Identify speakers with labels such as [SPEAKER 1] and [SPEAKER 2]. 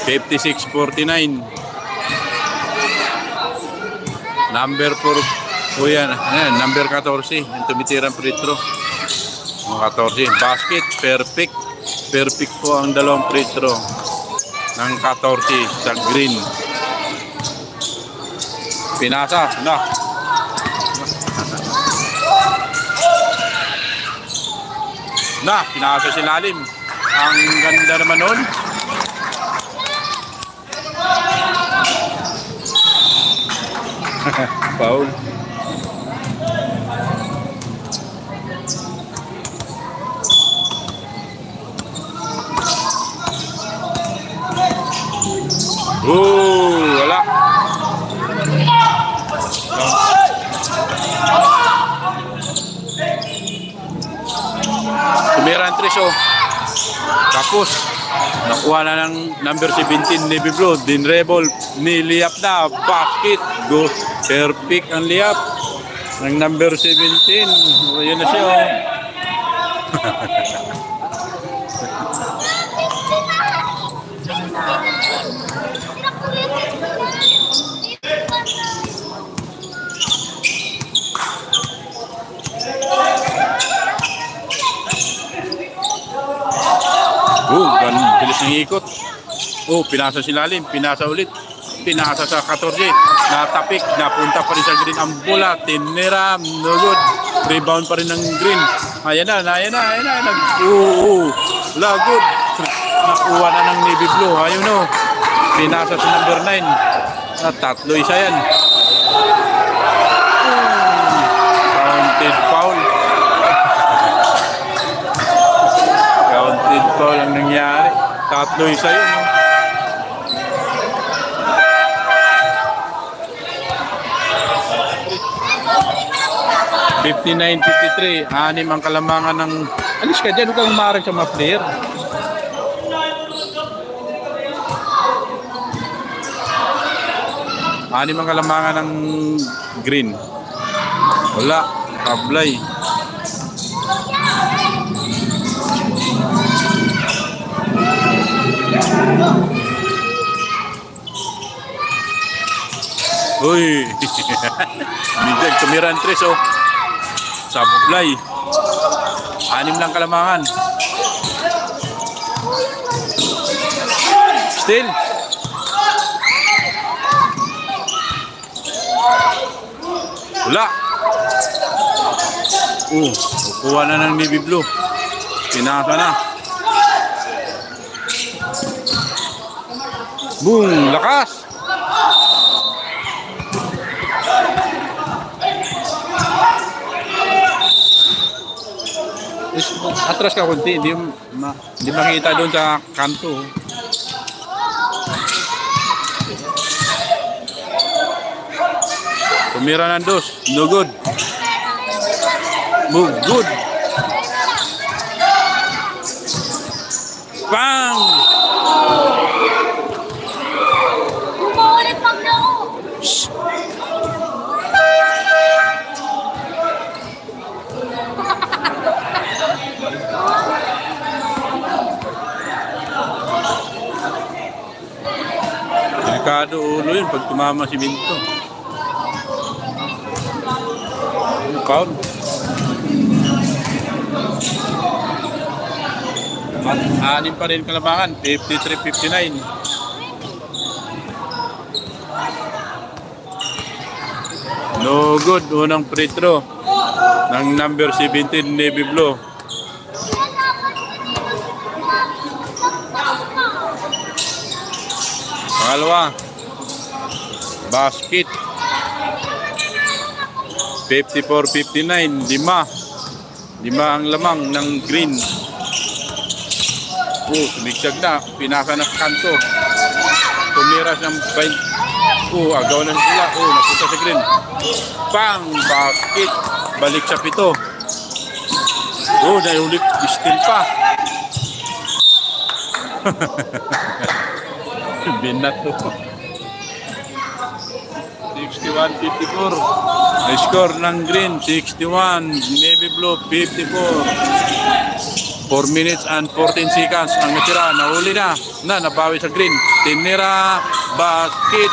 [SPEAKER 1] 56-49. Number 4 po yan. Ayan, number 14. Yung tumitirang free throw. 14. Basket, perfect. Perfect po ang dalawang free throw ng 14 sa green. Pinasa na. Pinasa si lalim. Ang ganda naman nun. Foul. Wala. Tumira ang tres, oh. Tapos nakuha na ng number 17 Navy Blue. Dinrebol, niliyap na. Basket. Go. Perfect ang liyap ng number 17. Yun na siya, oh. Bilis ng ikot. Pinasa si lalim. Pinasa ulit. Pinasa sa 14. Natapik. Napunta pa rin sa green. Ang bola. Tinira. No good. Rebound pa rin ng green. Ayan na. Wala good. Nakuha na ng Navy Blue. Ayun, no. Pinasa sa number 9. Tatlo isa yan. Counted foul. Counted foul ang nangyari. Tatlo isa yun, no? $59-53. 6 ang kalamangan ng... Alis ka dyan, huwag kang umarag sa mga player. Anim ang kalamangan ng green. Wala. Tablay. Uy. Bigyan, tumira ang tres, oh. Sablay. Anim lang kalamangan. Still. Wala. Kukuha na ng Navy Blue. Pinasa na. Boom! Lakas! Atras ka kunti, hindi makita doon sa kanto. Tumira ng dos, no good. Move good. Bang!
[SPEAKER 2] Umuulit pag nao.
[SPEAKER 1] Delikado ulo yun pag tumama si Minto. Count. Anim pa rin kalamangan. 53-59. No good. Unang free throw ng number 17 Navy Blue. Pangalawa, basket. 54-59. Lima ang lamang ng green. Sumigsag na. Pinaka na kanto. Tumira siyang bind. Agaw na sila. Napunta sa green. Bang! Basket. Balik sa 7. Naiulit. Still pa. Binat to. 61-54. Score ng green 61, Navy Blue 54. 4 minutes and 14 seconds ang natira. Nahuli na. Nabawi sa green. Tinira. Basket.